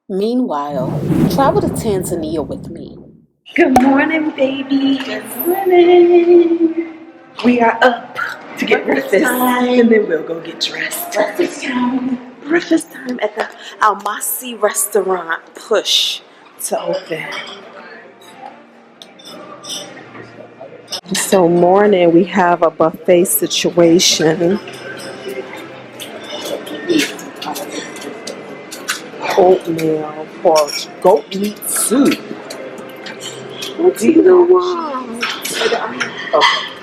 Meanwhile, travel to Tanzania with me. Good morning, baby. Good morning. We are up to get breakfast, and then we'll go get dressed. Breakfast time. Breakfast time at the Almasi restaurant. Push to open. So morning, we have a buffet situation. Oatmeal, pork, goat meat soup. What do you want?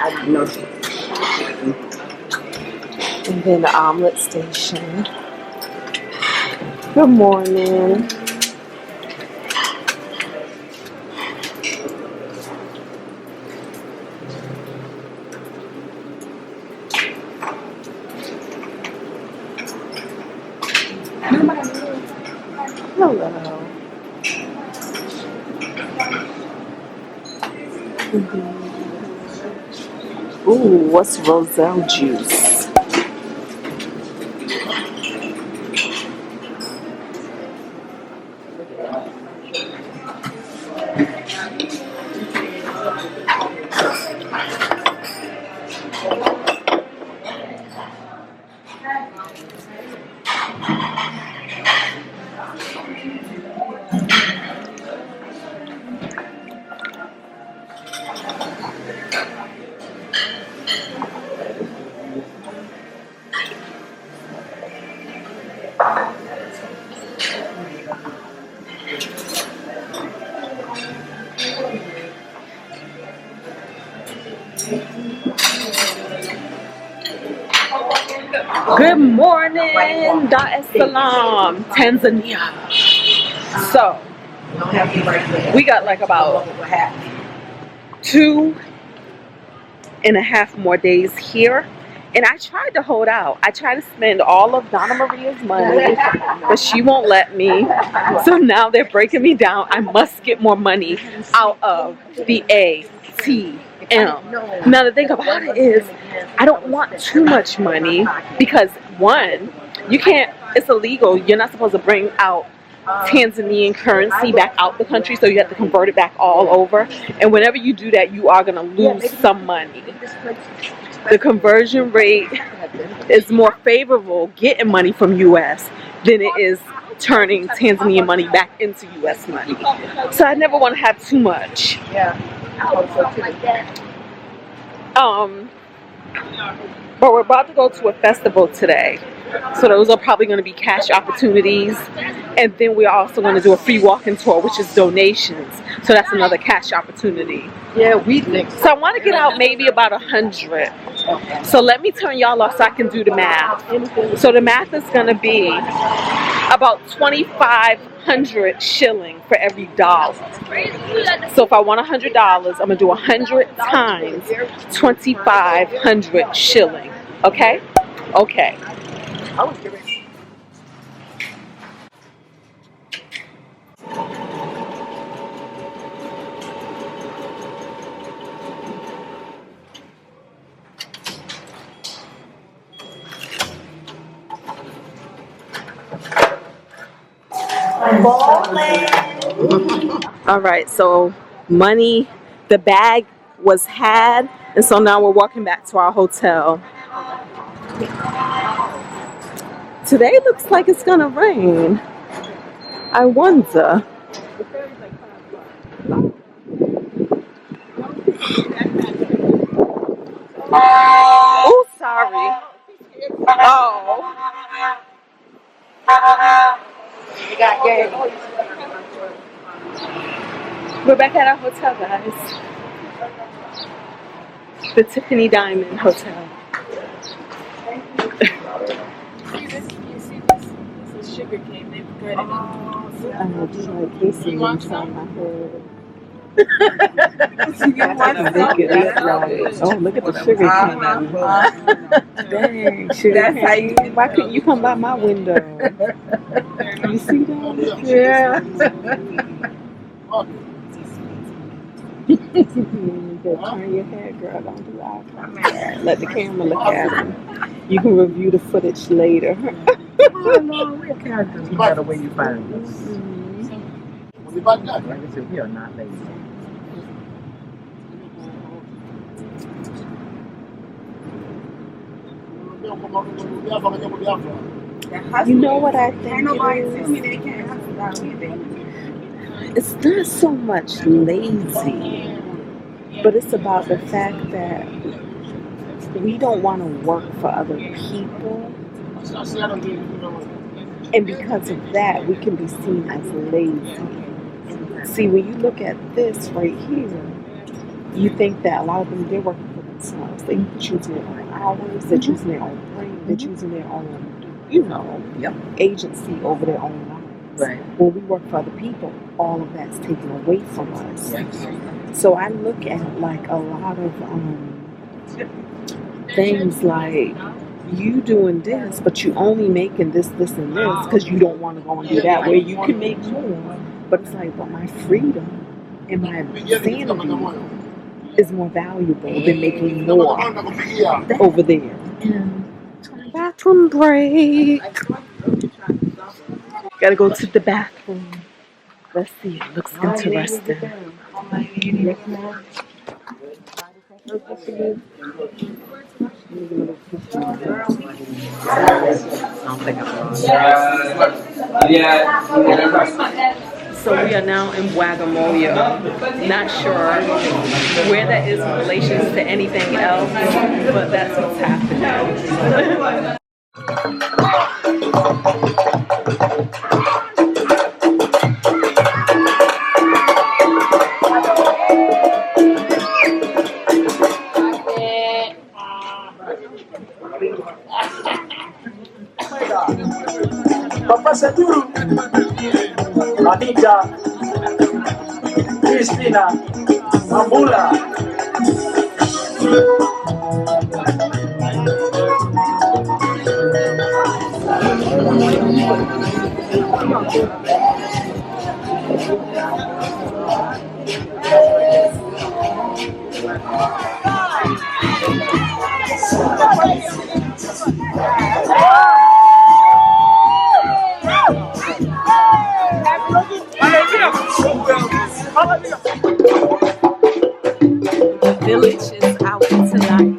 I didn't know. And then the omelet station. Good morning. Hello. Ooh, what's roselle juice? Good morning, Dar es Salaam, Tanzania. So, we got like about 2.5 more days here. And I tried to hold out. I tried to spend all of Donna Maria's money, but she won't let me. So now they're breaking me down. I must get more money out of the ATM. Now the thing about it is, I don't want too much money because one, you can't, it's illegal. You're not supposed to bring out Tanzanian currency back out the country, so you have to convert it back all over. And whenever you do that, you are going to lose some money. The conversion rate is more favorable getting money from US than it is turning Tanzanian money back into US money. So I never want to have too much. But we're about to go to a festival today. So those are probably going to be cash opportunities. And then we're also going to do a free walking tour, which is donations. So that's another cash opportunity. Yeah, we think. So I want to get out maybe about 100. So let me turn y'all off so I can do the math. So the math is going to be about 2,500 shilling for every dollar. So if I want $100, I'm going to do 100 times 2,500 shilling. Okay? Okay. I was curious. All right, so money, the bag was had, and so now we're walking back to our hotel. Today looks like it's gonna rain. I wonder. Oh, sorry. Oh. We're back at our hotel, guys. The Tiffany Diamond Hotel. Sugar cane, they put it in. Just like Casey inside my head. Oh, look at the sugar cane. Dang, sugar cane. Why couldn't you come by my window? You see that? Yeah. Turn your head, girl. Don't do eye contact. Let the camera look at him. You can review the footage later. no, we're characters no matter where you find us. Like I said, we are not lazy. You know what I think it's not so much lazy, but it's about the fact that we don't want to work for other people, and because of that we can be seen as lazy. See, when you look at this right here, you think that a lot of them, they're working for themselves. They're choosing their own hours, they're choosing their own brain, they're choosing their own, agency over their own lives. Right. When we work for other people, all of that's taken away from us. Yes. So I look at like a lot of things like you doing this, but you only making this, and this because you don't want to go and do that where you can make more. But it's like, but my freedom and my sanity is more valuable than making more over there. Bathroom break. Gotta go to the bathroom. Let's see, it looks interesting. So we are now in Bwagamoyo. Not sure where that is in relation to anything else, but that's what's happening. Papa Saduru, Anita, Christina, Mambula. The village is out tonight.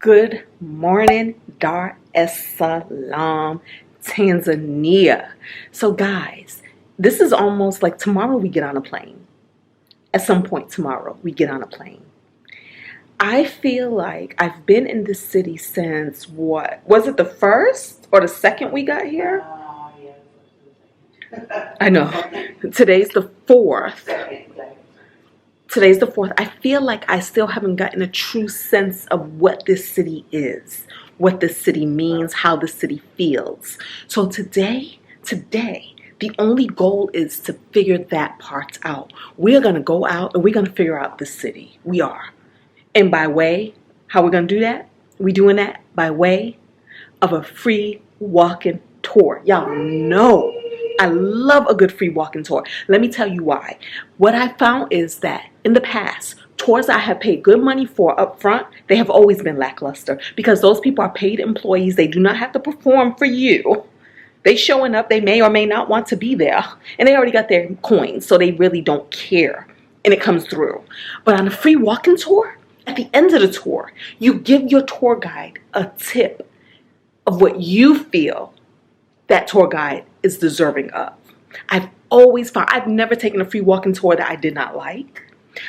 Good morning, Dar es Salaam, Tanzania. So guys, this is almost like tomorrow we get on a plane. At some point tomorrow we get on a plane. I feel like I've been in this city since what? Was it the first or the second we got here? I know. Today's the 4th. Today's the 4th. I feel like I still haven't gotten a true sense of what this city is, what this city means, how the city feels. So today, the only goal is to figure that part out. We're going to go out and we're going to figure out the city. We are. And by way, how we're going to do that? We're doing that by way of a free walking tour. Y'all know I love a good free walking tour. Let me tell you why. What I found is that in the past, tours I have paid good money for up front, they have always been lackluster because those people are paid employees. They do not have to perform for you. They showing up, they may or may not want to be there, and they already got their coins, so they really don't care, and it comes through. But on a free walking tour, at the end of the tour, you give your tour guide a tip of what you feel that tour guide is deserving of. I've always found, I've never taken a free walking tour that I did not like.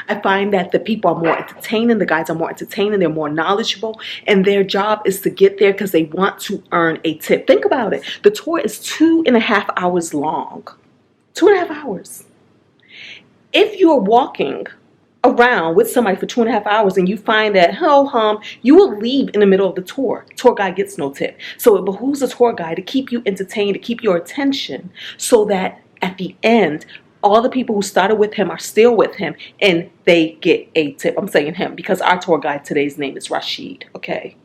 I find that the people are more entertaining, the guides are more entertaining, they're more knowledgeable, and their job is to get there because they want to earn a tip. Think about it. The tour is 2.5 hours long. 2.5 hours. If you're walking around with somebody for 2.5 hours and you find that you will leave in the middle of the tour. Tour guide gets no tip. So it behooves a tour guide to keep you entertained, to keep your attention, so that at the end, all the people who started with him are still with him and they get a tip. I'm saying him because our tour guide today's name is Rashid. Okay?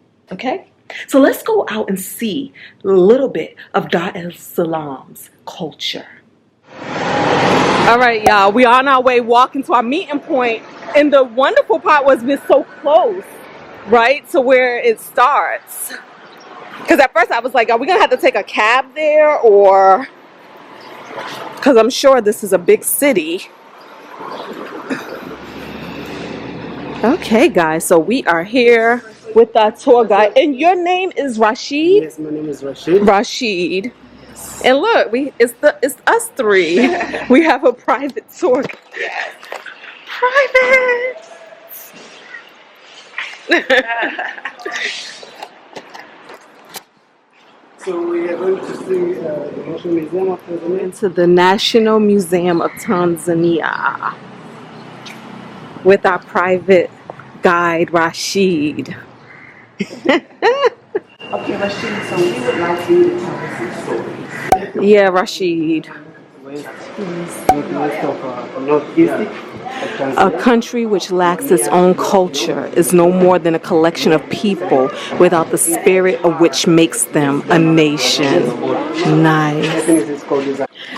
So let's go out and see a little bit of Dar es Salaam's culture. All right, y'all, we are on our way walking to our meeting point, and the wonderful part was we're so close, right, to where it starts. Because at first I was like, are we gonna have to take a cab there, or because I'm sure this is a big city. Okay, guys, so we are here with our tour guide, and your name is Rashid? Yes, my name is Rashid. Rashid. And look, it's us three. We have a private tour. Yes. Private. So we are going to see the National Museum of Tanzania. Into the National Museum of Tanzania with our private guide Rashid. Okay, Rashid, so we would like you to tell us some stories. Yeah, Rashid. A country which lacks its own culture is no more than a collection of people without the spirit of which makes them a nation. Nice.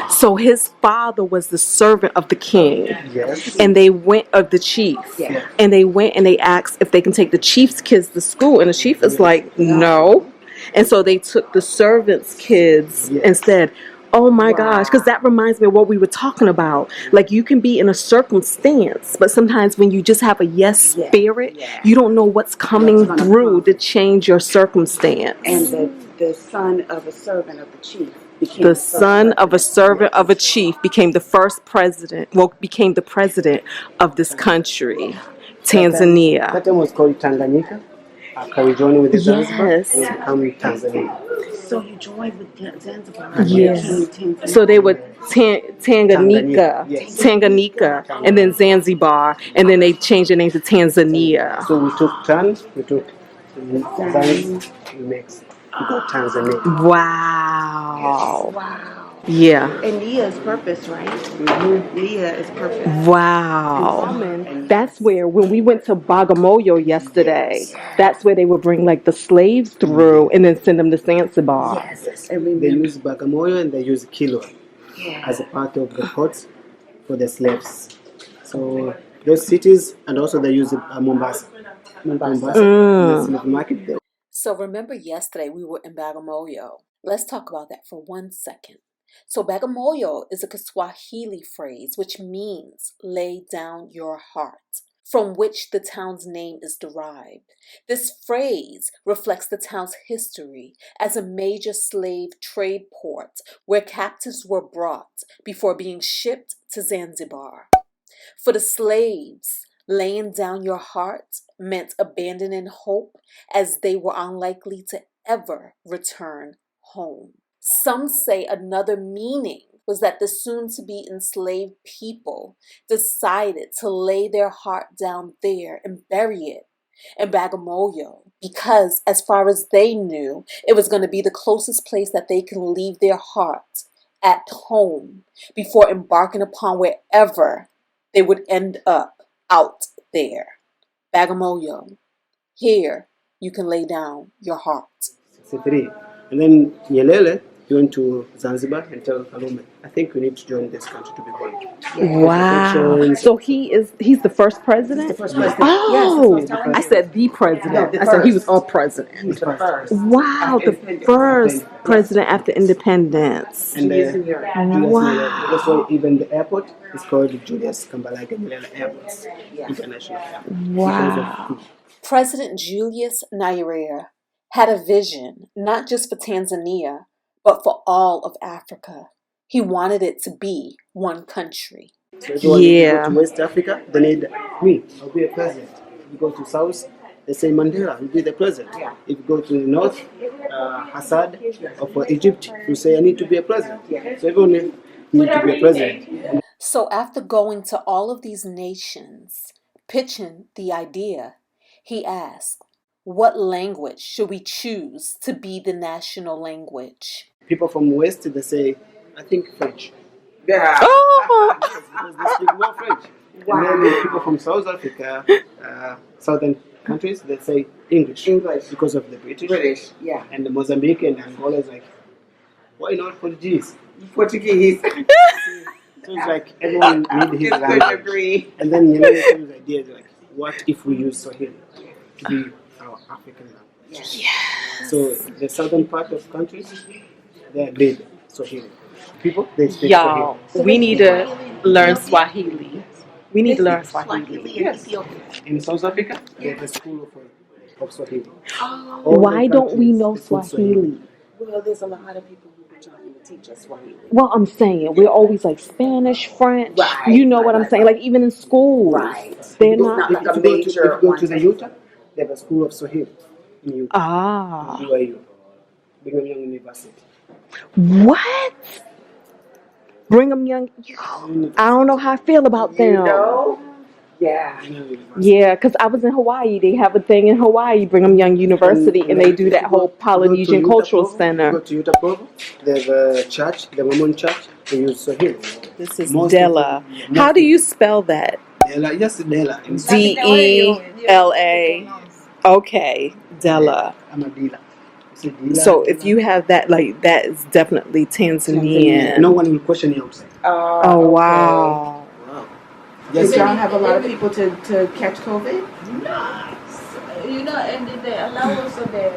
So his father was the servant of the king. Yes. And they went, of the chief. Yeah. And they went and they asked if they can take the chief's kids to school. And the chief is like, no. And so they took the servants' kids instead. Oh my gosh, because that reminds me of what we were talking about. Like, you can be in a circumstance, but sometimes when you just have a yes spirit, you don't know what's coming through to change your circumstance. And the son of a servant of the chief became The son of a servant of a chief became the first president, became the president of this country, Tanzania. That time was called Tanganyika. After we joined with the Zanzibar, Yes. we become Tanzania. So you joined with Zanzibar. Yes. So they were Tanganyika, Yes. Tanganyika, and then Zanzibar, and then they changed the name to Tanzania. So we took turns, we took Zanzibar, we got Tanzania. Wow. Wow. Yeah. And Nia is purpose, right? Nia is purpose. Wow. That's where, when we went to Bagamoyo yesterday, that's where they would bring like the slaves through and then send them to Zanzibar. Yes. They use Bagamoyo and they use Kilo as a part of the ports for the slaves. So those cities, and also they use Mombasa. The slave market there. So remember yesterday we were in Bagamoyo. Let's talk about that for 1 second. So Bagamoyo is a Kiswahili phrase which means lay down your heart, from which the town's name is derived. This phrase reflects the town's history as a major slave trade port where captives were brought before being shipped to Zanzibar. For the slaves, laying down your heart meant abandoning hope as they were unlikely to ever return home. Some say another meaning was that the soon-to-be enslaved people decided to lay their heart down there and bury it in Bagamoyo because, as far as they knew, it was going to be the closest place that they can leave their heart at home before embarking upon wherever they would end up out there. Bagamoyo, here you can lay down your heart. 63. And then Nyelele, he went to Zanzibar and told Kalume, I think we need to join this country to be born. Wow. So he's the first president? The first president. Oh, Yes, I said the president. No, I said he was a president. He's the first. Wow, the first president after independence. And Wow. that's why even the airport is called Julius Kambarage Nyerere Airport International Airport. Wow. President Julius Nyerere had a vision, not just for Tanzania, but for all of Africa. He wanted it to be one country. So everyone, if you go to West Africa, they need me. I'll be a president. If you go to South, they say Mandela will be the president. If you go to the North, Assad, or for Egypt, you say I need to be a president. So everyone needs to be a president. So after going to all of these nations, pitching the idea, he asked, what language should we choose to be the national language? People from West, they say, I think French. Yeah. Oh. Because they speak more French. And then people from South Africa, southern countries, they say English. Because of the British. Yeah. And the Mozambique and Angola is like, why not Portuguese? Portuguese. So it's like everyone need his language. Agree. And then the idea is like, what if we use Swahili to be our African language? Yeah. So the southern part of countries, they did Swahili. People, they speak Swahili. Y'all, we need to learn Swahili. We need to learn Swahili. Yes. In South Africa, there's a school of Swahili. Why don't we know Swahili? Well, there's a lot of people who are trying to teach us Swahili. Well, I'm saying we're always like Spanish, French. Right, You know what I'm saying? Like even in school, they're It's not. like a If you major go to the Utah, they have a school of Swahili in Utah. Ah, BYU, Brigham Young University. what? Brigham Young. I don't know how I feel about them. Yeah. Yeah, because I was in Hawaii. They have a thing in Hawaii, Brigham Young University, and they do that whole Polynesian Cultural Go Center. to Utah Provo, there's a church, the Mormon church, they use Swahili. This is Most Dela. people- How do you spell that? Dela, yes, Dela. Dela. Okay, Dela. I'm a Dela. You say Dela, So if Dela. you have that, like that is definitely Tanzanian. No one will question you outside. Oh wow. Yes, Did y'all have a lot of people to catch COVID? You know, and they allow also the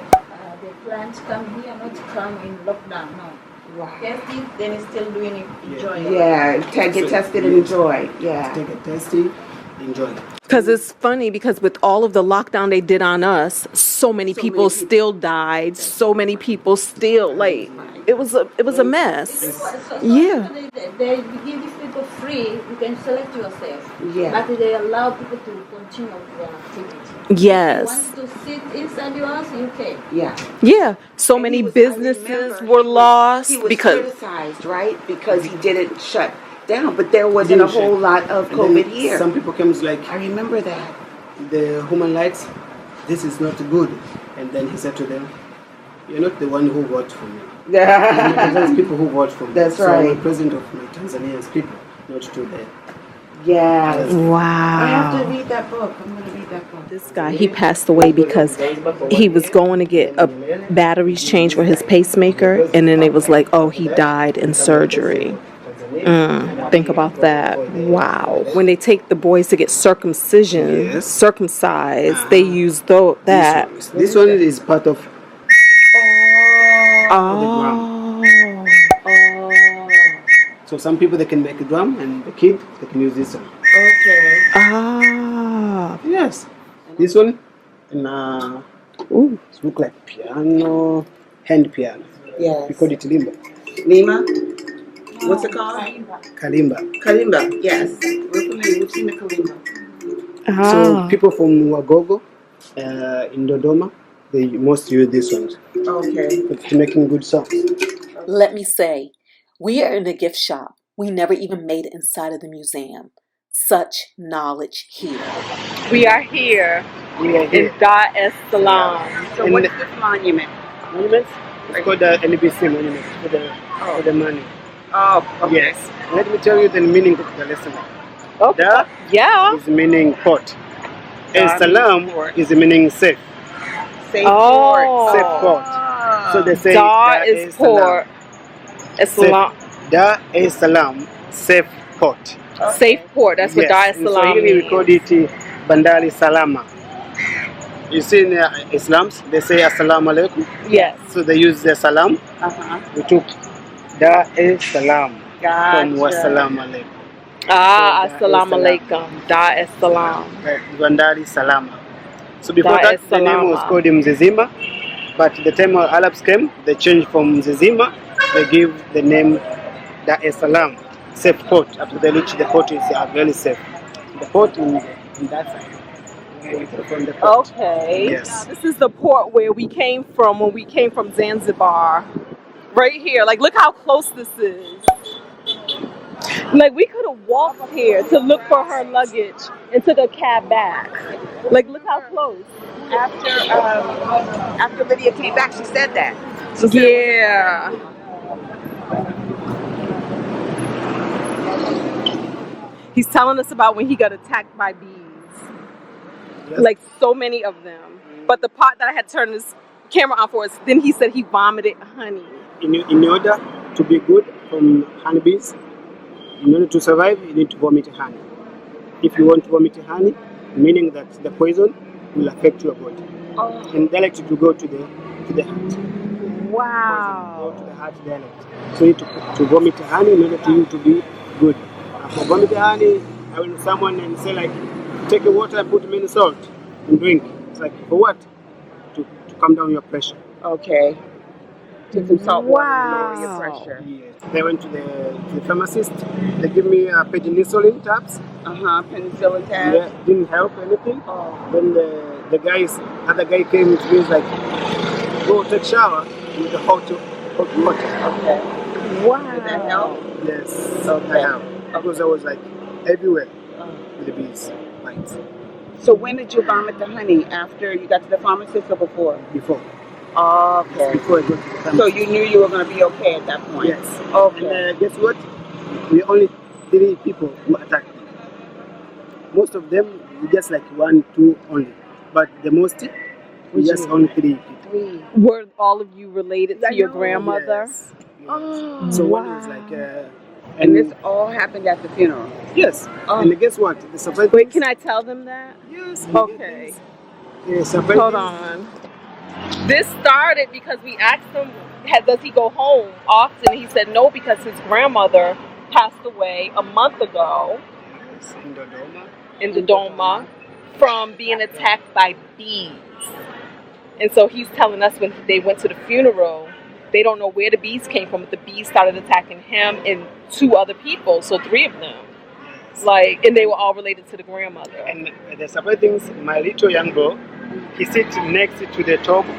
plants come here, not come in lockdown. No, testing, then still doing it, enjoying. Yeah, get tested and enjoy. Yeah. take a testing, enjoy. Because it's funny because with all of the lockdown they did on us, so many people still died. So many people still like it was a mess. So Yeah. they give these people free. You can select yourself. Yeah. But they allow people to continue with their activity. Yes. If you want to sit inside your house, you can. Yeah. Yeah. So many businesses were lost He was because criticized, right? Because he didn't shut down, but there wasn't a whole lot of And COVID then here. Some people comes like, I remember that. the human rights, this is not good. And then he said to them, you're not the one who voted for me. There's people who vote for me. That's so right. I'm the president of my Tanzanians people, not to the... Yeah. I have to wow. read that book. I'm going to read that book. This guy, he passed away because he was going to get batteries changed for his pacemaker, and then it was like, oh, he died in surgery. Think about that. Wow. When they take the boys to get circumcised, they use that. This one is part of... Oh. So some people, they can make a drum, and the kid, they can use this one. Okay. Ah. Yes. This one, and Ooh. it look like piano, hand piano. Yes. We call it limba. Lima? What's it called? Kalimba. Kalimba. Yes. We're familiar. We've seen the kalimba. So people from Wagogo, in Dodoma, they most use this one Okay. to making good songs. Let me say, we are in a gift shop. We never even made it inside of the museum. Such knowledge here. We are here We are in here. Dar es Salaam. So what's this monument? Monuments? It's called the NBC monument for the money. Oh, okay. Yes. Let me tell you the meaning of the lesson. Oh, Da yeah. is meaning port. And Salaam is meaning safe. Safe Oh. Safe port. So they say Dar is port. Es Salaam. Dar es Salaam, safe port. Safe port. That's what Dar es In Salaam Swahili we means. call it Bandari Salama. You see in Islams, they say Assalamu alaikum. Yes. So they use the salam. Uh-huh. We took Dar es Salaam from Gotcha. Wassalamu alaikum. Ah, So, assalamu Dar es alaikum. Dar es Salaam. Bandari Salama. So before Dar that, es the name was Salama. called Mzizima. But the time Arabs came, they changed from Mzizima. They give the name Dar es Salaam. safe port. After they reach the port, it's very safe. The port in that side. From the port. Okay. Yes. This is the port where we came from when we came from Zanzibar. Right here. Like, look how close this is. Like, we could have walked here to look for her luggage and took a cab back. Like, look how close. After Lydia came back, she said that. She said Yeah. He's telling us about when he got attacked by bees. Yes. Like, so many of them. But the part that I had turned this camera on for us, then he said he vomited honey. In order to be good from honeybees, in order to survive, you need to vomit honey. If you want to vomit honey, meaning that the poison will affect your body. Oh. And direct to go to the heart. Wow. Go to the heart direct. So you need to vomit honey in order to you to be good. After vomit honey, I will someone and say like, take a water and put many salt and drink. It's like, for what? To calm down your pressure. Okay. Take some salt water to Wow. lower your pressure. Yes. They went to the pharmacist. They give me penicillin tabs. Penicillin tabs. Yeah, didn't help anything. Oh. Then other guy came to me, he's like, go take shower with the hot water. Okay. Wow. Did that help? Yes, Okay. I have. Because I was like everywhere with the bees bites. So when did you vomit the honey? After you got to the pharmacist or before? Before. Okay. Before I go to the pharmacist. So you knew you were going to be okay at that point? Yes. Okay. And guess what? We only 3 people who attacked me. Most of them, just like 1, 2 only. But the most, we just only 3 people. Were all of you related to your grandmother? Yes. Oh, So wow. one was like, And this all happened at the funeral? yes. Oh. And guess what? The surprise. Wait, can I tell them that? Yes. Okay. The surprise. Hold on. This started because we asked him, does he go home often? He said no, because his grandmother passed away a month ago Yes, in Dodoma. in Dodoma from being attacked by bees. And so he's telling us when they went to the funeral, they don't know where the bees came from, but the bees started attacking him and 2 other people, so 3 of them. Like, and they were all related to the grandmother. And the surprise things, my little young bro, he sits next to the tomb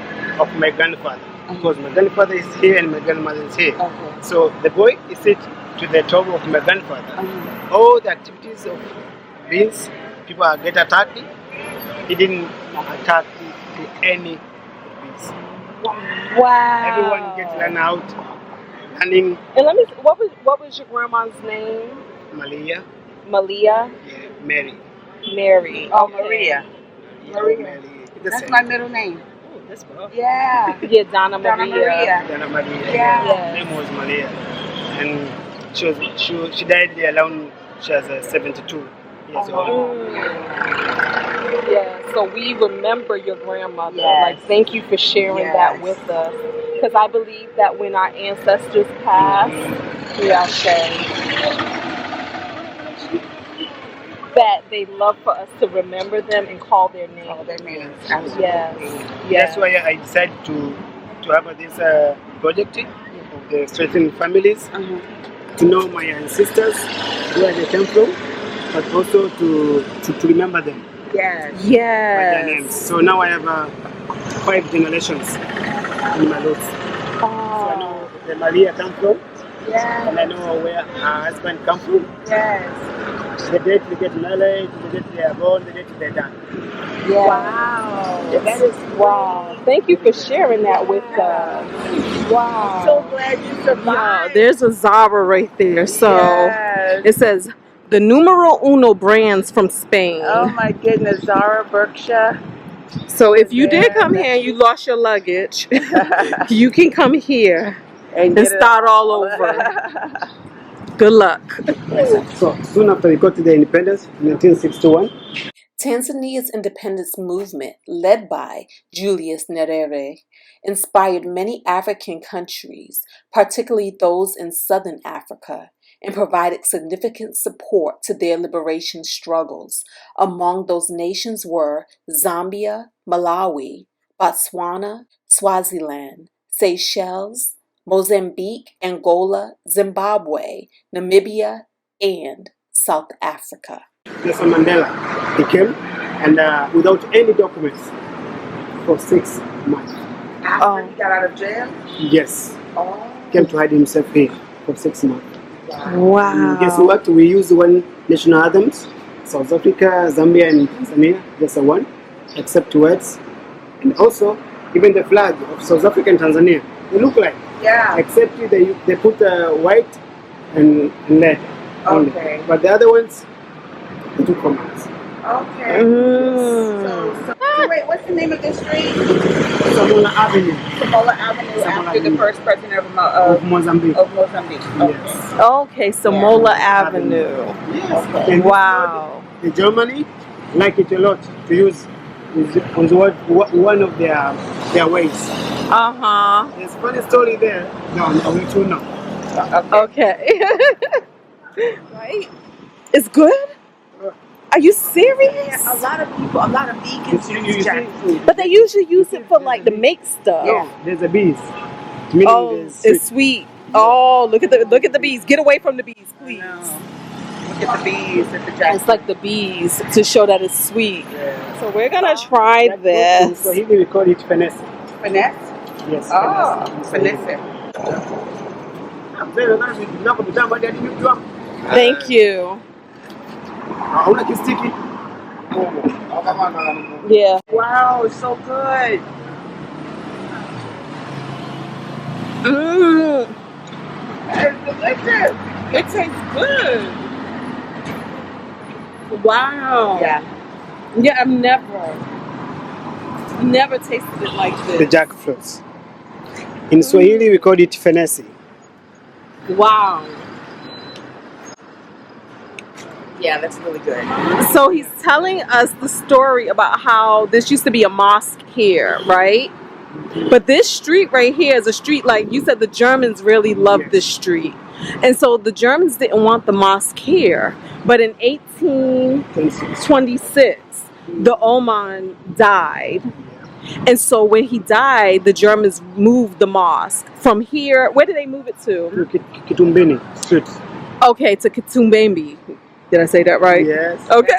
of my grandfather. Because my grandfather is here and my grandmother is here. Okay. So the boy is sit to the tomb of my grandfather. All the activities of bees, people get attacked. He didn't attack to any bees. Wow. Everyone gets run out, running. And let me, what was your grandma's name? Malia, Malia? yeah, Mary. Mary. Oh, Okay. Maria. Yeah, Maria. Mary. That's my middle name. Oh, that's bro. Yeah. Yeah, Donna Donna Maria. Maria. Dana Maria. Yeah. Yes. Her name was Maria, and she died around she was 72 years old. Yeah, so we remember your grandmother. Yes. Like, thank you for sharing that with us. Because I believe that when our ancestors pass, we all say that they love for us to remember them and call their names. All their names. Yes. That's why I decided to have this project of the certain families to know my ancestors, where they came from, but also to remember them Yes. by their names. Yes. So now I have 5 generations in my roots. So I know where Maria come from, and I know where her husband come from. Yes. The date they get married, the date they are born, the date they're done. Yes. Wow. That is Wow. Thank you for sharing that with us. Wow. so glad you survived. There's a Zara right there. So Yes. it says the numero uno brands from Spain. Oh my goodness, Zara, Berkshire. So if you did come here and you lost your luggage, you can come here and get it start all over. Good luck. So soon after we got to the independence in 1961, Tanzania's independence movement, led by Julius Nyerere, inspired many African countries, particularly those in southern Africa, and provided significant support to their liberation struggles. Among those nations were Zambia, Malawi, Botswana, Swaziland, Seychelles, Mozambique, Angola, Zimbabwe, Namibia, and South Africa. Nelson Mandela, he came and without any documents for 6 months. After he got out of jail? Yes. Oh. Came to hide himself here for 6 months. Wow. Guess what? We use one national anthems. South Africa, Zambia, and Tanzania. Just one, except words. And also, even the flag of South Africa and Tanzania, they look like. Yeah. Except they put white and red. Only. Okay. But the other ones, they took from us. Okay. So wait, what's the name of this street? Samola Avenue. Samola Avenue, after the first president Of Mozambique. Of Mozambique. Okay. Yes. Okay, Samola Avenue. Yes. Okay. And Wow. the Germany like it a lot to use on one of their ways. There's funny story there. No, we too know. Okay. Right? It's good? Are you serious? Yeah, a lot of vegans use jackfruit. But they usually use it for like to make stuff. No, there's a bees. It's sweet. Oh, look at the bees. Get away from the bees, please. Look at the bees at the jackfruit. It's like the bees to show that it's sweet. Yeah. So we're gonna try this. So here we call it finesse. Finesse? Yes. Oh, finesse. Thank you. Yeah. Wow, it's so good. It's delicious. It tastes good. Wow. Yeah. Yeah, I've never tasted it like this. The jackfruits. In Swahili, we call it finesse. Wow. Yeah, that's really good. So he's telling us the story about how this used to be a mosque here, right? But this street right here is a street, like you said, the Germans really loved this street. And so the Germans didn't want the mosque here. But in 1826, the Oman died. And so when he died, the Germans moved the mosque from here. Where did they move it to? Kitumbini Street. Okay, to Kitumbembe. Did I say that right? Yes. Okay.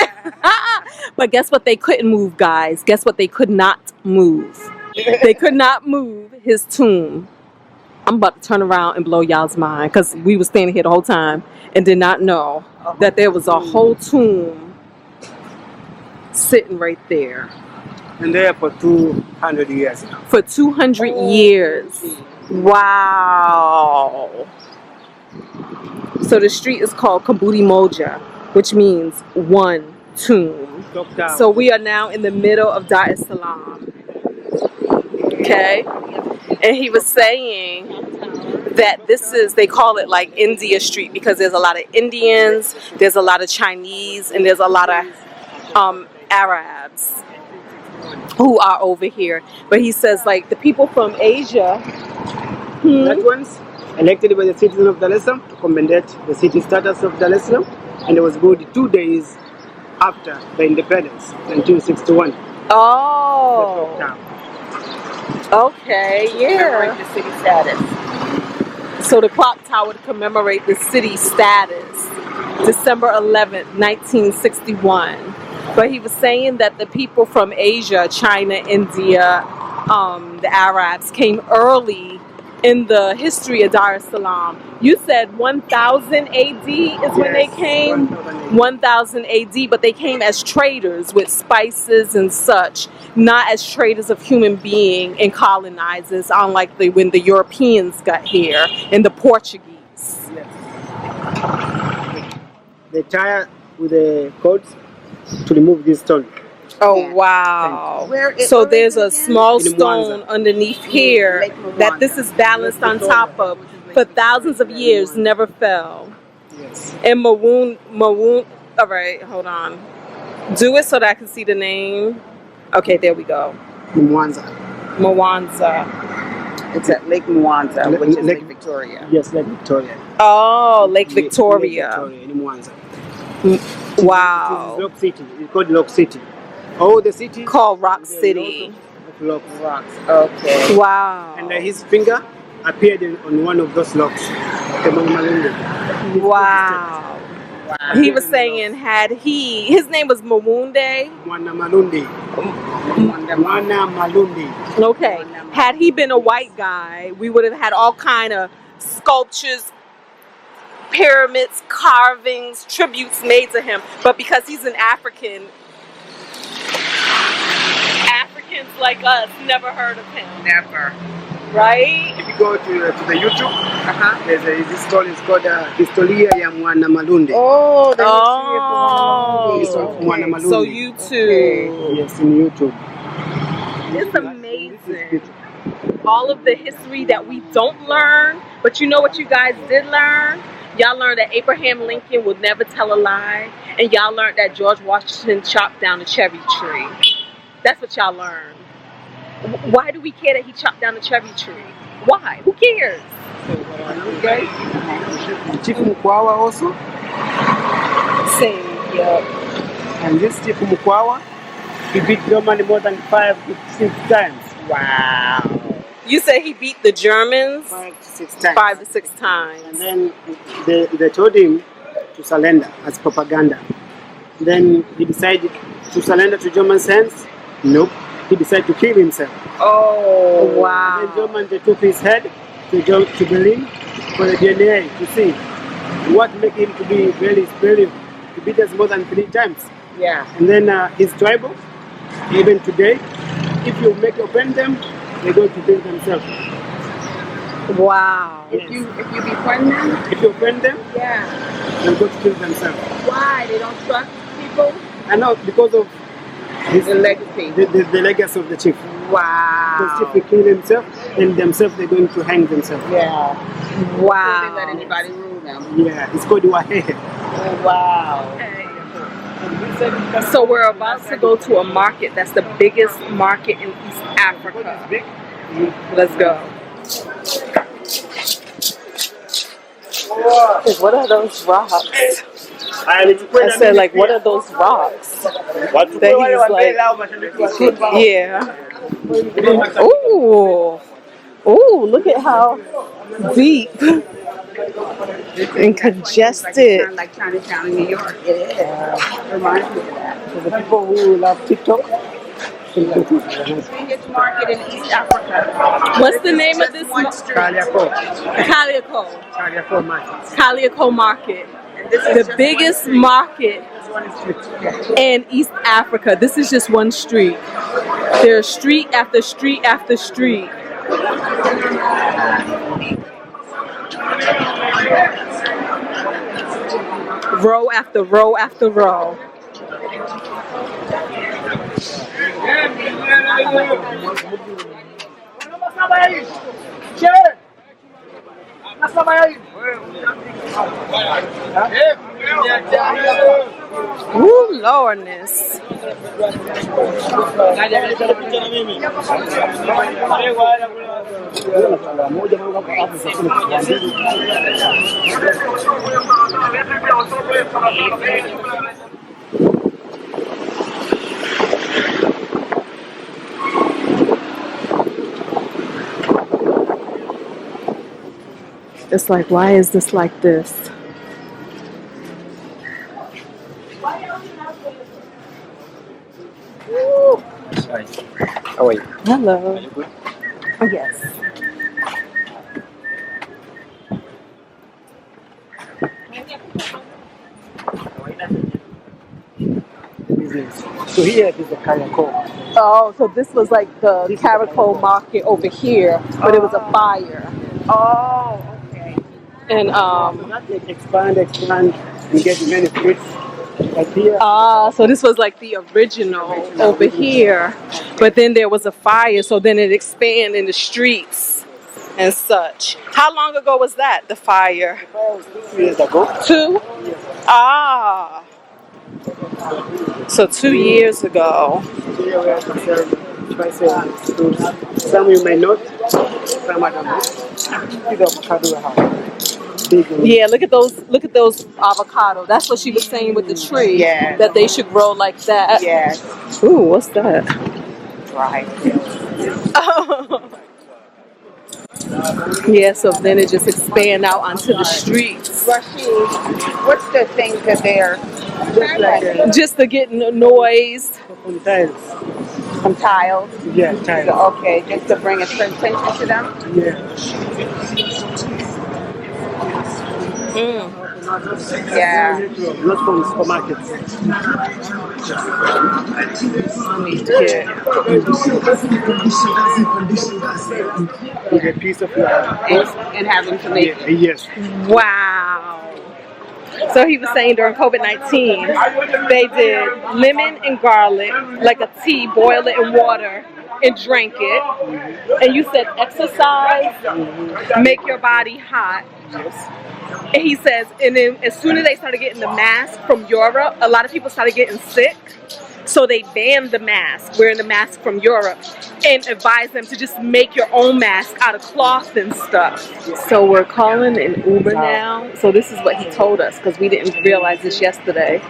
But guess what they couldn't move, guys? Guess what they could not move? They could not move his tomb. I'm about to turn around and blow y'all's mind because we were standing here the whole time and did not know that there was a whole tomb sitting right there. And there for 200 years now. For 200 years. Wow. So the street is called Kaburi Moja, which means one tomb. So we are now in the middle of Dar es Salaam. Okay? And he was saying that this is, they call it like India Street because there's a lot of Indians, there's a lot of Chinese, and there's a lot of Arabs who are over here. But he says like the people from Asia. That one's elected by the citizens of Dar es Salaam to commemorate the city status of Dar es Salaam, and it was good 2 days after the independence, 1961. Oh. Okay, yeah. The city status. So the clock tower to commemorate the city status, December 11th, 1961. But he was saying that the people from Asia, China, India, the Arabs came early in the history of Dar es Salaam. You said 1000 AD is when they came? 1000 AD, but they came as traders with spices and such, not as traders of human being and colonizers, unlike when the Europeans got here and the Portuguese. Yes. They tie with the cords to remove this stone. Oh, wow. So there's a small stone underneath here that this is balanced on top of for thousands of years, never fell. Yes. And Mawoon, all right, hold on. Do it so that I can see the name. Okay, there we go. Mwanza. Mwanza. It's at Lake Mwanza, which is Lake Victoria. Yes, Lake Victoria. Oh, Lake Victoria. Lake Victoria in Mwanza. Wow. This is Rock City. It's called Rock City. Oh, the city called Rock City. Rocks. Okay. Wow. And his finger appeared on one of those logs, the Mwanamalundi. Wow. He was saying his name was Mawunde. Mwanamalundi. Mwanamalundi. Okay. Had he been a white guy, we would have had all kind of sculptures, pyramids, carvings, tributes made to him. But because he's an African, Africans like us never heard of him. Never. Right? If you go to the YouTube, there's this story. It's called Story of Mwanamalundi. Oh, the History of Mwanamalundi. So YouTube. Yes, in YouTube. It's amazing. All of the history that we don't learn, but you know what you guys did learn? Y'all learned that Abraham Lincoln would never tell a lie, and y'all learned that George Washington chopped down a cherry tree. That's what y'all learned. Why do we care that he chopped down a cherry tree? Why? Who cares? Okay. Chief Mkwawa also. Same, yeah. And this Chief Mkwawa, he beat Germany more than 5 to 6 times. Wow. You say he beat the Germans 5 to 6 times. 5 to 6 times. And then they told him to surrender as propaganda. Then he decided to surrender to German's hands. Nope. He decided to kill himself. Oh, wow. And then Germans, they took his head to Berlin for the DNA to see what made him to be very brave. He beat us more than 3 times. Yeah. And then his tribal, even today, if you make offend them, they're going to kill themselves. Wow. Yes. If you befriend them? If you offend them, Yeah. they're going to kill themselves. Why? They don't trust people? And now because of his legacy. The legacy of the chief. Wow. The chief will kill himself, and themselves they're going to hang themselves. Yeah. Wow. They let anybody rule them. Yeah, it's called Wahehe. Oh, wow. So we're about to go to a market that's the biggest market in East Africa. Let's go. What are those rocks? I said, like, what are those rocks? That he's like, yeah. Ooh. Ooh, look at how deep and congested. Like Chinatown in New York. Yeah. Reminds me of that. For the people who love TikTok, Biggest market in East Africa. What's the name of this market? Kariakoo. Kariakoo Market. Kariakoo Market. The biggest market in East Africa. This is just one street. There's street after street after street. Row after row after row. Ooh, Lordness. It's like, why is this like this? Ooh. How are you? Hello. Are you good? Oh, yes. So here is the Kariakoo. Oh, so this was like the Kariakoo Market over here, but it was a fire. Oh, okay. And Expand, and get many fruits. Like here. so this was like the original over here, but then there was a fire, so then it expanded in the streets and such. How long ago was that, the fire? 2 years ago. 2? Ah. So 2 years ago. Here we are selling fruits. Some you may not, some I don't know. These avocado we have. Big ones. Yeah, look at those avocado. That's what she was saying with the tree. Yeah. That they should grow like that. Yes. Ooh, what's that? Right. Yeah, so then it just expand out onto the streets. Rashid, what's the things that they're Just like Just to get noise. from tiles. from tiles? Yeah, tiles. Okay, just to bring attention to them? Yeah. Yeah. Not from supermarkets. With a piece of And having to make yes. Wow. So he was saying during COVID-19, they did lemon and garlic, like a tea, boil it in water and drank it. And you said exercise, make your body hot. And he says, and then as soon as they started getting the mask from Europe, a lot of people started getting sick. So they banned the mask, wearing the mask from Europe, and advised them to just make your own mask out of cloth and stuff. So we're calling an Uber now. So this is what he told us, because we didn't realize this yesterday,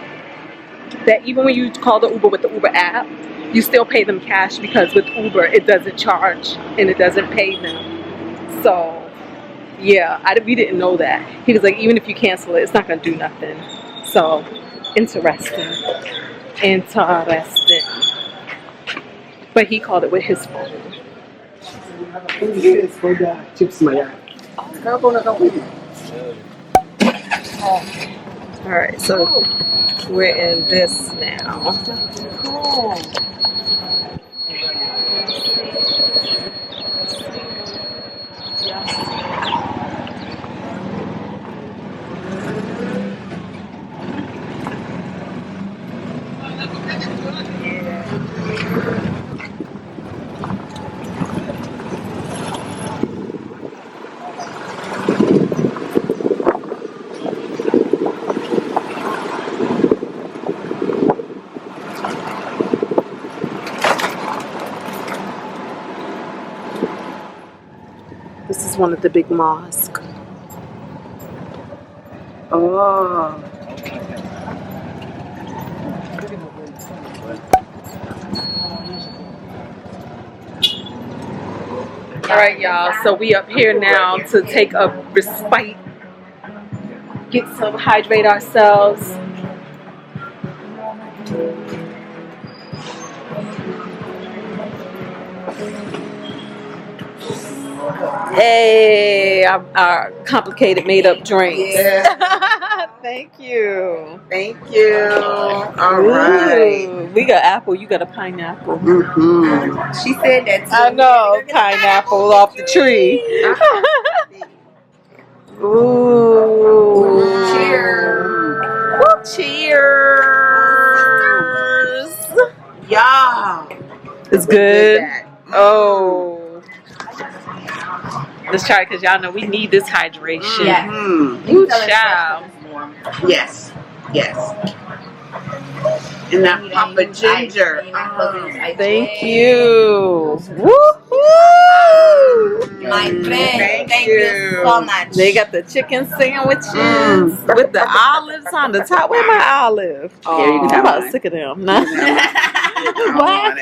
that even when you call the Uber with the Uber app, you still pay them cash, because with Uber it doesn't charge and it doesn't pay them. So yeah, we didn't know that. He was like, even if you cancel it, it's not going to do nothing. So interesting. Interesting. But he called it with his phone. It's for the chips, Maya. Alright, so we're in this now. This is one of the big mosques. Oh. All right, y'all. So we up here now to take a respite, get some, hydrate ourselves. Hey, our complicated made-up drinks. Yeah. Thank you. Thank you. All right. Ooh, we got apple. You got a pineapple. Mm-hmm. She said that too. I know, pineapple off the tree. Ooh. Cheers. Cheers. Yeah. It's good. Oh. Let's try it, because y'all know we need this hydration. Yeah. Ooh, child. Yes. Yes. And that Papa Ginger. Thank you. Woo-hoo. My friend, thank you. you so much. They got the chicken sandwiches with the olives on the top. Where my olive? Yeah, you can I'm have about mine. sick of them. Nah. Why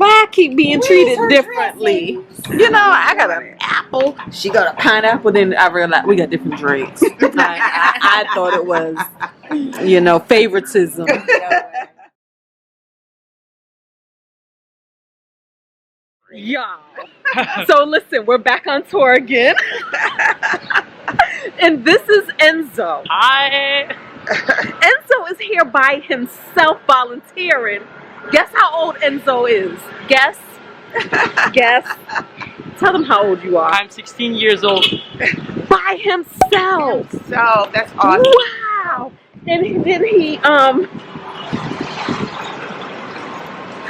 I keep being treated differently? You know, I got an apple. She got a pineapple. Then I realized we got different drinks. I thought it was, you know, favoritism. Y'all. So listen, we're back on tour again. And this is Enzo. Hi. Enzo is here by himself volunteering. Guess how old Enzo is? Guess. Guess. Tell them how old you are. I'm 16 years old. By himself. So that's awesome. Wow. And then he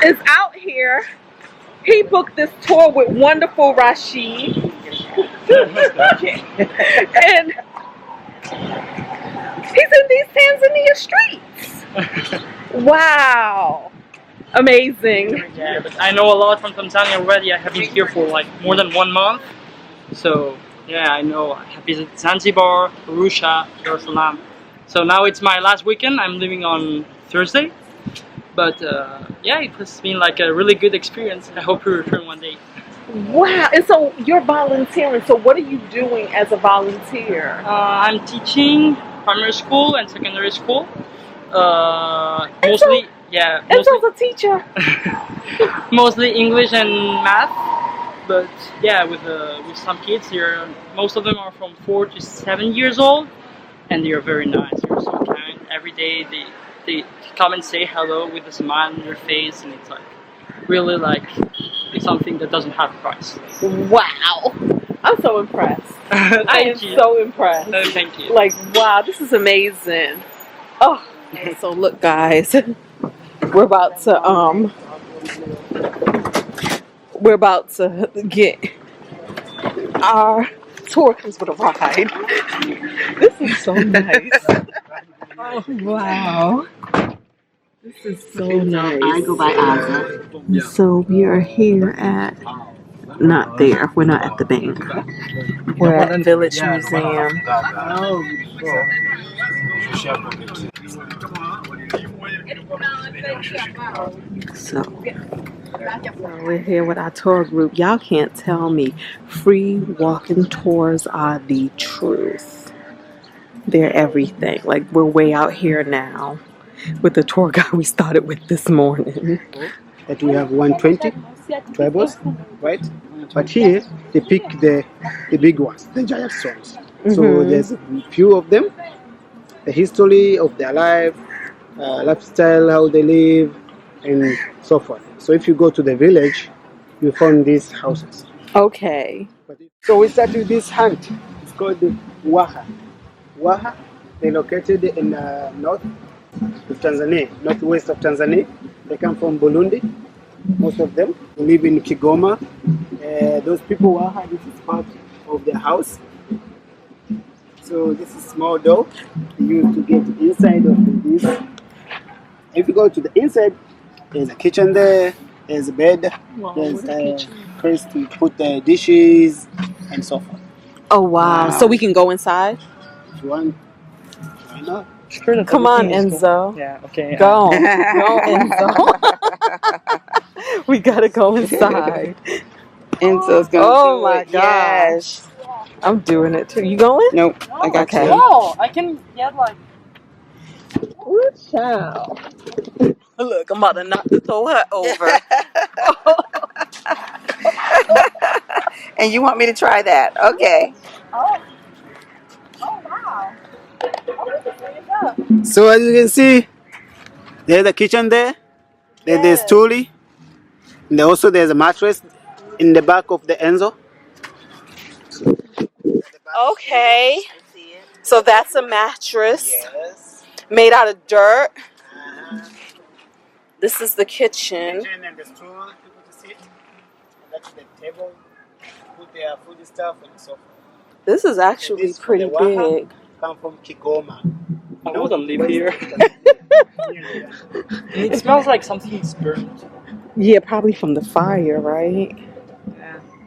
is out here. He booked this tour with wonderful Rashid. And he's in these Tanzania streets. Wow. Amazing. Yeah, but I know a lot from Tanzania already. I have been here for like more than 1 month. So yeah, I know. I have visited Zanzibar, Arusha, Salaam. So now it's my last weekend. I'm leaving on Thursday. But yeah, it has been like a really good experience. I hope we return one day. Wow. And so you're volunteering. So what are you doing as a volunteer? I'm teaching primary school and secondary school. Enzo's a teacher. Mostly English and math. But yeah, with some kids here, most of them are from 4 to 7 years old, and they are very nice. They're so kind. Every day they come and say hello with a smile on their face, and it's like really like it's something that doesn't have a price. Wow. I'm so impressed. I am you. so impressed. Thank you. Like, wow, this is amazing. Oh, so look, guys, we're about to get our tour comes with a ride. This is so nice. Oh, wow. This is so nice. I go by Aza. So we are here at, not there, we're not at the bank. We're at Village Museum. So we're here with our tour group. Y'all can't tell me free walking tours are the truth. They're everything. Like, we're way out here now with the tour guide we started with this morning. That we have 120 tribals, right? But here they pick the big ones, the giant stones. So there's a few of them, the history of their life, lifestyle, how they live, and so forth. So if you go to the village, you find these houses. Okay. So we start with this hunt. It's called the Waha. Waha, they're located in north of Tanzania, northwest of Tanzania. They come from Burundi, most of them. They live in Kigoma. Those people, Waha, this is part of their house. So this is small door you use to get inside of this. If you go to the inside, there's a kitchen there, there's a bed, there's a place to put the dishes and so forth. Oh, wow. So we can go inside? If you want, why not? Sure, come on, Enzo. Cool. Yeah, okay. Go. Go, Enzo. We gotta go inside. Enzo's going Oh do my it. gosh. Yes. I'm doing it too. You going? Nope. I got Okay. you. Oh, I can get like. Good child. Look, I'm about to knock the tow hut over. And you want me to try that? Okay. Oh wow. So as you can see, there's a kitchen there, there's a stool, and also there's a mattress in the back of the Enzo. Okay. So that's a mattress Yes. made out of dirt. This is the kitchen. Kitchen and the stool, people to sit. That's the table, put their food stuff and so forth. This is actually This pretty from the Waha, big. come from Kigoma. I wouldn't live here. It smells like something's burnt. Yeah, probably from the fire, right?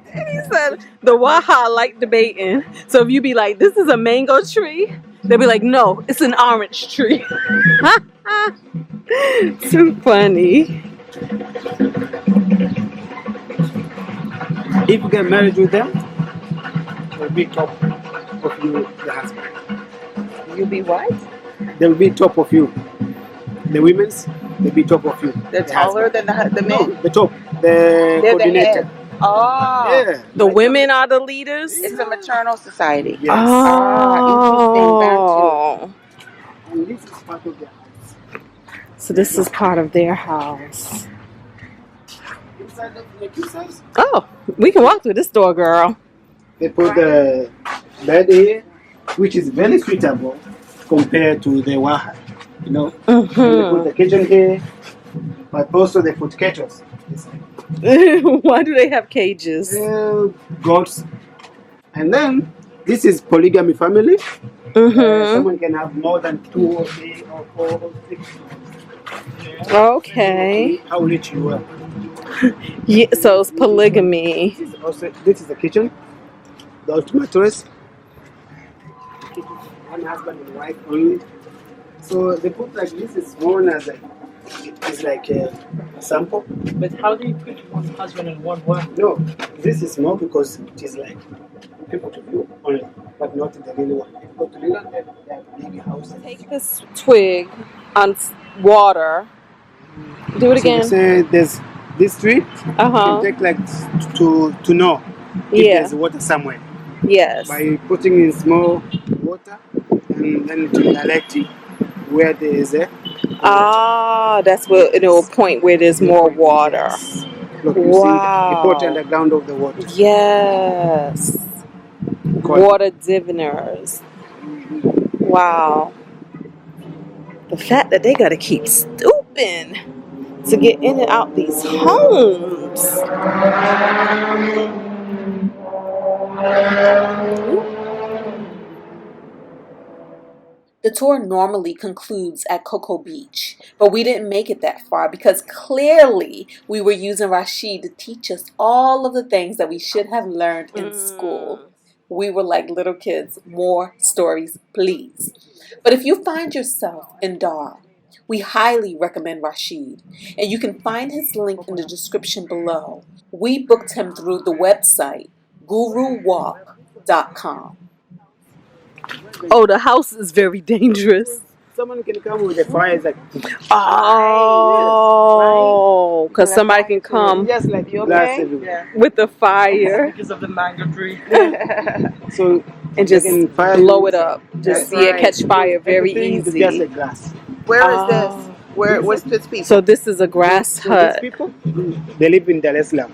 He said the Waha like debating. So if you be like, this is a mango tree, they'll be like, no, it's an orange tree. Too funny. If you get married with them, they'll be top of you, the husband. You be what? They'll be top of you. The women's, they'll be top of you. They're taller than the men? No, the top, the They're the coordinator. head. Oh. Yeah. The women are the leaders? It's a maternal society. Yes. Oh. And this is part of their house. So this is part of their house. Inside of the kisses, Oh, we can walk through this door, girl. they put the bed here, which is very suitable compared to the Waha. You know, they put the kitchen here, but also they put kettles. Why do they have cages? Goats. And then this is polygamy family. Someone can have more than 2 or 3 or 4 or 6. Okay. How rich you are. Yeah, so it's polygamy. This is the kitchen. The ultimate choice. One husband and wife only. So they put like this is known as a is like a sample. But how do you put one husband and one wife? No, this is more because it is like people to view only, but not the real one. If you go to Leland, they have big houses. Take this twig on water. Do it So again. say there's this tree. Uh-huh. You take like to know if Yeah. there's water somewhere Yes. by putting in small water and then to direct it where there is a Ah, that's where it'll point where there's more water. Yes. Look, you see the pot Wow. underground of the water. Yes. Water diviners. Wow. The fact that they gotta keep stooping to get in and out these homes. The tour normally concludes at Cocoa Beach, but we didn't make it that far because clearly we were using Rashid to teach us all of the things that we should have learned in school. We were like little kids, more stories, please. But if you find yourself in Dar, we highly recommend Rashid, and you can find his link in the description below. We booked him through the website GuruWalks.com. Oh, the house is very dangerous. Someone can come with a fire like Oh, because somebody can come Just like you glass okay? everywhere. with the fire Because of the mango tree. So and just they can fire blow you. it up. Just That's right. catch fire very Everything is easy. just a glass. Where is Ah. this? What's this people? So this is a grass So these hut. people, they live in Dar es Salaam.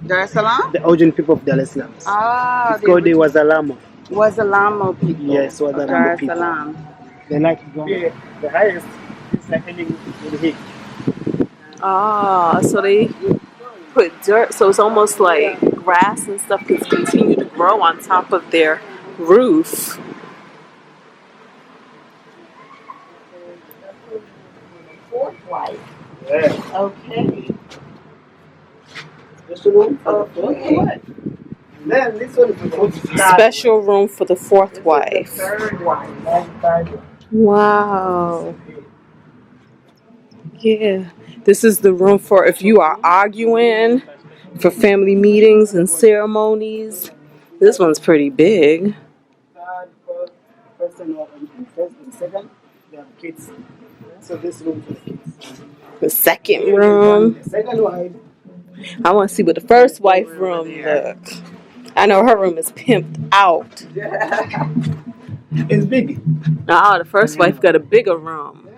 Dar es Salaam? The origin people of Dar es Salaam. Ah, It's called the Wazalamo. Wazalamo people. Yes, Dar Wazalamo es people. Salaam. They like to go. The highest is like ending with the heat. Ah, so they put dirt. So it's almost like grass and stuff can continue to grow on top of their roof. Fourth wife. Yeah. Okay. Special room for the fourth wife. Then this one is for the fourth. Special room for the fourth wife. Third wife. Wow. Yeah. This is the room for if you are arguing, for family meetings and ceremonies. This one's pretty big. First and second, they have kids. So this room for the kids. The second room. The second wife. I want to see what the first wife room looks. I know her room is pimped out. It's big. Ah, the first wife got a bigger room.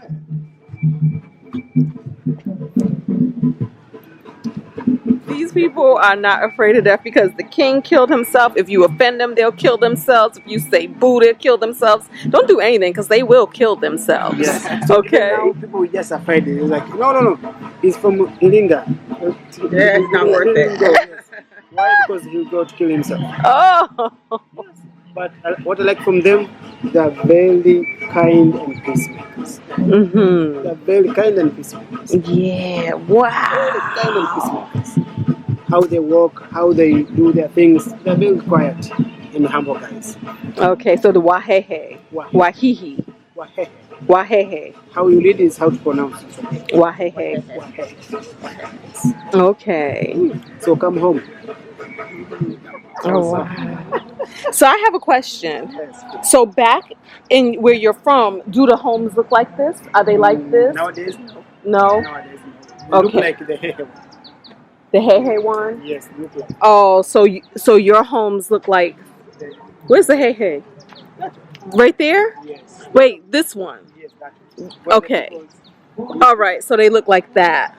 These people are not afraid of death because the king killed himself. If you offend them, they'll kill themselves. If you say boo, they'll kill themselves. Don't do anything because they will kill themselves. Yeah. So Okay. now people just afraid. It's like, no. He's from Ilinga. Yeah, it's not worth it. Yes. Why? Because he'll go to kill himself. Oh. But what I like from them, they're very kind and peacemakers. Mm-hmm. They're very kind and peacemakers. Yeah. Very Wow. kind and peacemakers. How they walk, how they do their things, they're very quiet and humble guys. Okay, so the wahehe. Wahihi. Wahehe. Wahehe. How you read is how to pronounce it. Wahehe. Wahehe. Okay. So come home. Oh, wow. So I have a question. So back in where you're from, do the homes look like this? Are they like this? Nowadays, No? nowadays, they look Okay. like the Hehe. The hey hey one? Yes, look like. Oh, so your homes look like, where's the hey hey? Right there? Yes. Wait, this one. Yes, that. Okay. All right, so they look like that.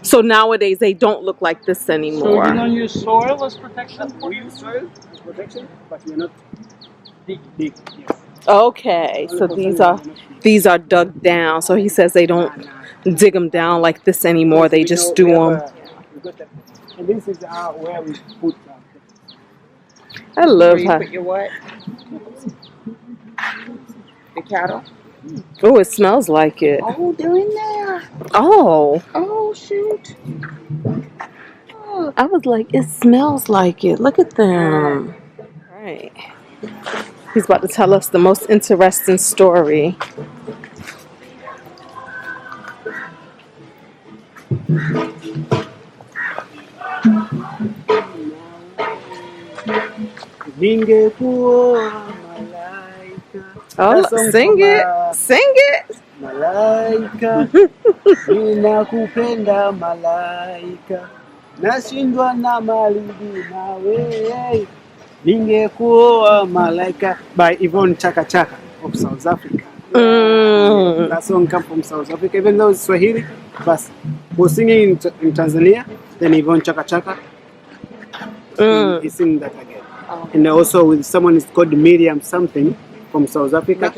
So nowadays they don't look like this So anymore. you don't use soil as protection? We use soil as protection, but we're not big. Yes. Okay, so these are dug down. So he says they don't dig them down like this anymore. They just do them. And this is where we put. I love Where you how. put your what? The cattle? Oh, it smells like it. Oh, they're in there. Oh, Oh, shoot. Oh, I was like, it smells like it. Look at them. Right. He's about to tell us the most interesting story. Ningekuwa malaika. Oh, That song sing from, it. Sing it. Malaika, ninakupenda malaika, nashindwa na malidi nawe, ningekuwa malaika, by Yvonne Chaka Chaka of South Africa. That song comes from South Africa, even though it's Swahili, but we're singing in Tanzania, then Yvonne Chaka Chaka, he sing that again. And also with someone is called Miriam something from South Africa.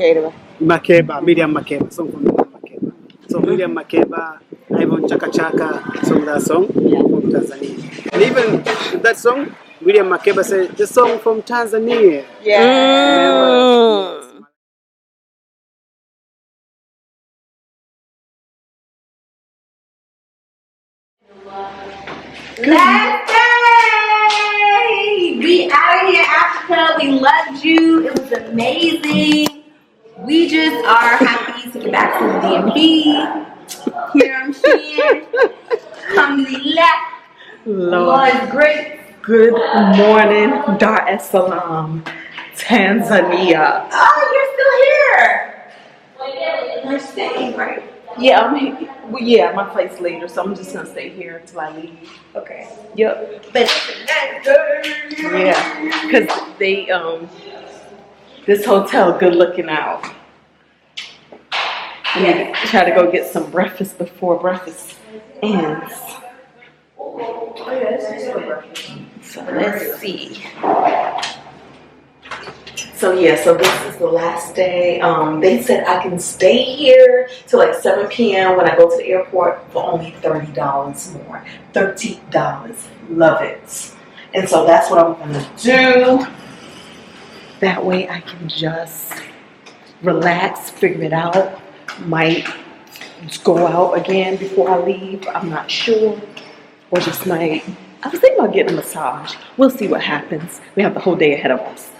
Makeba, Miriam Makeba, song from Miriam Makeba. So Miriam Makeba, Yvonne Chaka Chaka sung that song from Tanzania. And even that song, Miriam Makeba said, the song from Tanzania. Yeah. Last day! We out of here, Africa. We loved you. It was amazing. We just are happy to get back to the DMV. Here I'm saying. Alhamdulillah. Allah is great. Good morning, Dar es Salaam, Tanzania. Oh, you're still here. You're staying, right? Yeah, I'm here. Well, yeah, my flight's later, so I'm just gonna stay here until I leave. Okay. Yep. But it's a nice day. Yeah, because they this hotel good looking out. Yeah. Try to go get some breakfast before breakfast ends. Oh, yeah, this is good breakfast. So let's see. So yeah, so this is the last day. They said I can stay here till like 7 p.m. when I go to the airport for only $30 more. $30. Love it. And so that's what I'm gonna do. That way I can just relax, figure it out. Might just go out again before I leave. I'm not sure. Or just might. I was thinking about getting a massage. We'll see what happens. We have the whole day ahead of us.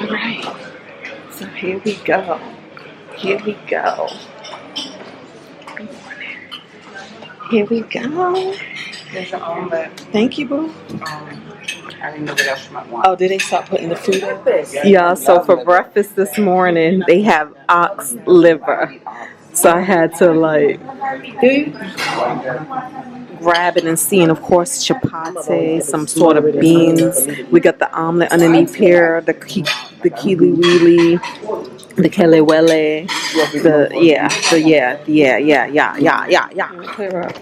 All right, so here we go. Here we go. Good morning. Here we go. There's an omelet. Thank you, boo. I didn't know what else you might want. Oh, did they start putting the food in? Yeah, so for breakfast this morning, they have ox liver. So I had to grab it and see, and of course chapati, some sort of beans. We got the omelet underneath here, the kiliwili, the kelewele, Clear up.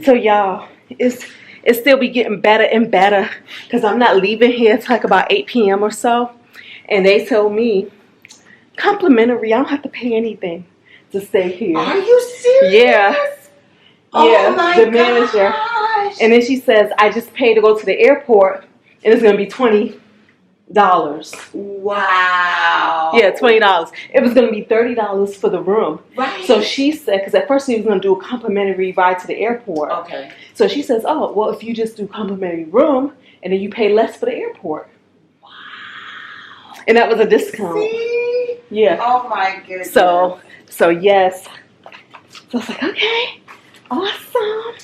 So y'all, it's still be getting better and better because I'm not leaving here till like about 8 p.m. or so, and they told me complimentary. I don't have to pay anything to stay here. Are you serious? Yeah. Oh Yeah, my the manager. gosh. And then she says, I just paid to go to the airport and it's gonna be $20. Wow. Yeah, $20. It was gonna be $30 for the room. Right. So she said, because at first she was gonna do a complimentary ride to the airport. Okay. So she says, oh, well, if you just do complimentary room and then you pay less for the airport. Wow. And that was a discount. See? Yeah. Oh my goodness. So yes. So I was like, okay, awesome.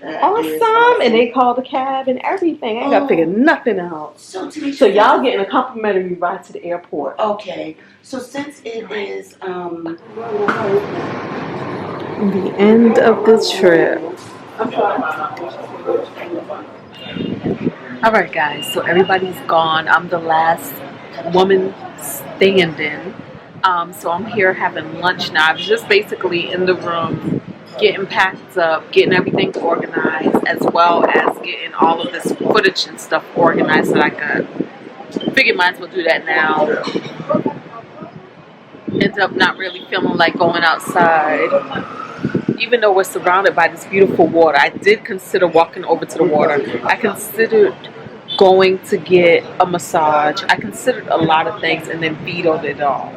Awesome. And they called the cab and everything. I ain't got to figure nothing out. So y'all getting a complimentary ride to the airport. Okay. So since it is the end of the trip. All right, guys. So everybody's gone. I'm the last woman standing. So I'm here having lunch now. I was just basically in the room getting packed up, getting everything organized, as well as getting all of this footage and stuff organized so that I could figure might as well do that now. Ended up not really feeling like going outside. Even though we're surrounded by this beautiful water, I did consider walking over to the water. I considered going to get a massage. I considered a lot of things and then vetoed it all.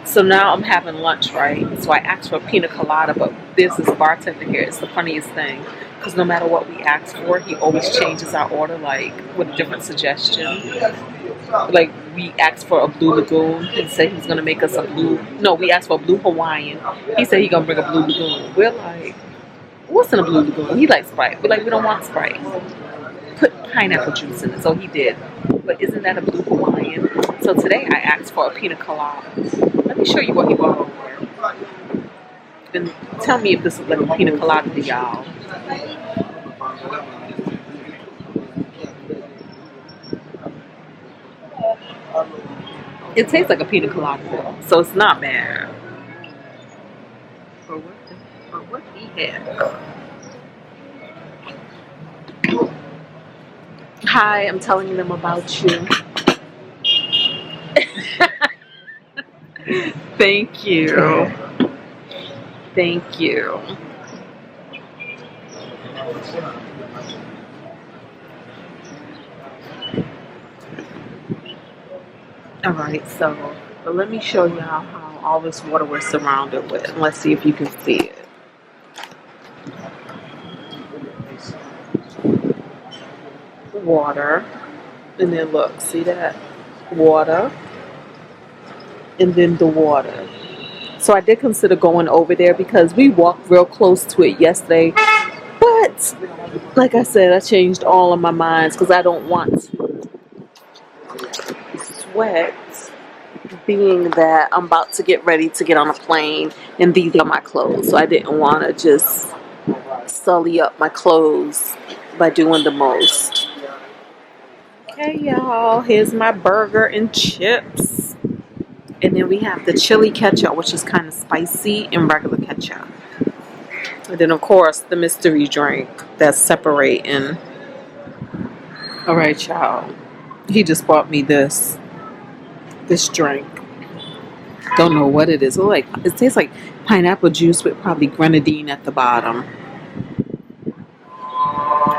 So now I'm having lunch, right? So I asked for a pina colada, but there's this bartender here. It's the funniest thing. because no matter what we ask for, he always changes our order, like with a different suggestion. Like we asked for a blue lagoon. He said he's gonna make us a blue. No, we asked for a blue Hawaiian. He said he's gonna bring a blue lagoon. We're like, what's in a blue lagoon? He likes Sprite. We're like, we don't want Sprite. Put pineapple juice in it. So he did. But isn't that a blue Hawaiian? So today I asked for a pina colada. Let me show you what he brought over. And tell me if this is like a pina colada to y'all. It tastes like a pina colada though, so it's not bad. For what he had. Hi, I'm telling them about you. Thank you. Thank you. Alright, so let me show y'all how all this water we're surrounded with. And let's see if you can see it. Water. And then look, see that? Water. And then the water. So I did consider going over there because we walked real close to it yesterday. But, like I said, I changed all of my minds because I don't want to sweat, being that I'm about to get ready to get on a plane and these are my clothes. So I didn't want to just sully up my clothes by doing the most. Okay, y'all, here's my burger and chips. And then we have the chili ketchup, which is kind of spicy, and regular ketchup. And then, of course, the mystery drink that's separating. All right, y'all. He just bought me this drink. Don't know what it is. It tastes like pineapple juice with probably grenadine at the bottom.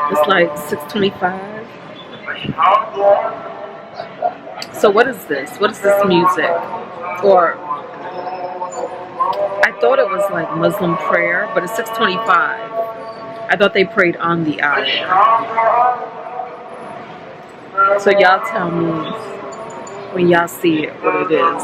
It's like $6.25. So what is this? What is this music? Or I thought it was like Muslim prayer, but it's $6.25. I thought they prayed on the hour. So y'all tell me when y'all see it what it is.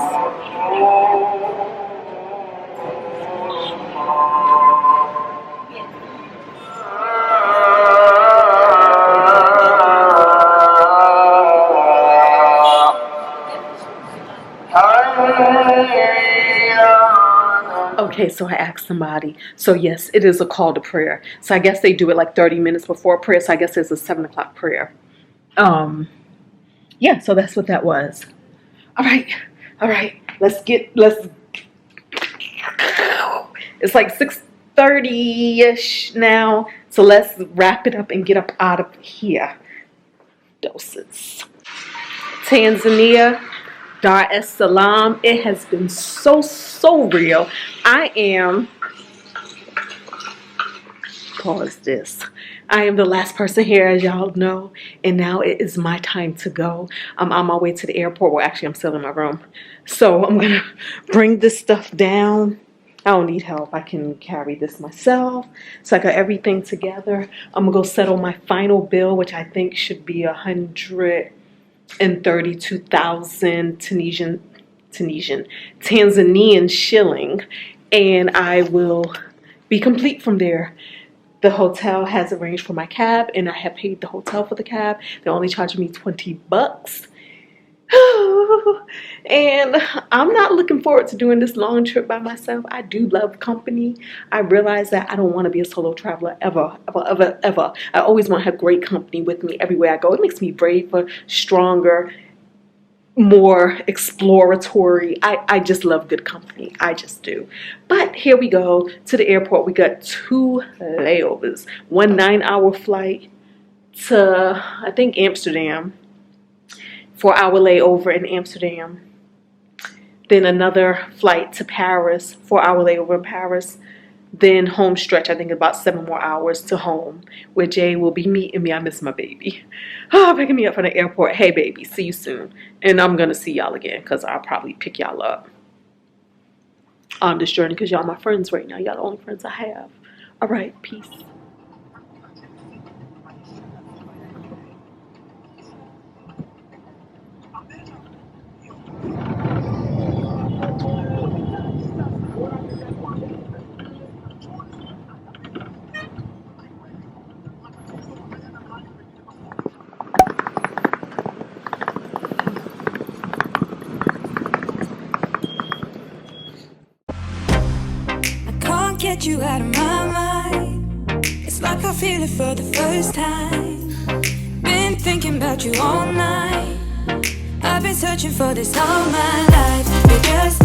Okay, so I asked somebody. So yes, it is a call to prayer. So I guess they do it like 30 minutes before prayer. So I guess it's a 7 o'clock prayer. Yeah, so that's what that was. All right. It's like 6:30-ish now. So let's wrap it up and get up out of here. Doses. Tanzania. Dar es Salaam. It has been so real. I am the last person here, as y'all know, and now it is my time to go. I'm on my way to the airport. Well, actually, I'm still in my room. So I'm gonna bring this stuff down. I don't need help. I can carry this myself. So I got everything together. I'm gonna go settle my final bill, which I think should be 132,000 Tanzanian shilling, and I will be complete from there. The hotel has arranged for my cab, and I have paid the hotel for the cab. They're only charging me $20. And I'm not looking forward to doing this long trip by myself. I do love company. I realize that I don't want to be a solo traveler ever. I always want to have great company with me everywhere I go. It makes me braver, stronger, more exploratory. I just love good company. I just do. But here we go to the airport. We got 2 layovers. One 9-hour flight to, I think, Amsterdam. 4-hour layover in Amsterdam. Then another flight to Paris. 4-hour layover in Paris. Then home stretch, I think about 7 more hours to home, where Jay will be meeting me. I miss my baby. Picking me up from the airport. Hey, baby, see you soon. And I'm going to see y'all again because I'll probably pick y'all up on this journey because y'all my friends right now. Y'all the only friends I have. All right, peace. get you out of my mind. It's like I feel it for the first time. Been thinking about you all night. I've been searching for this all my life. You're just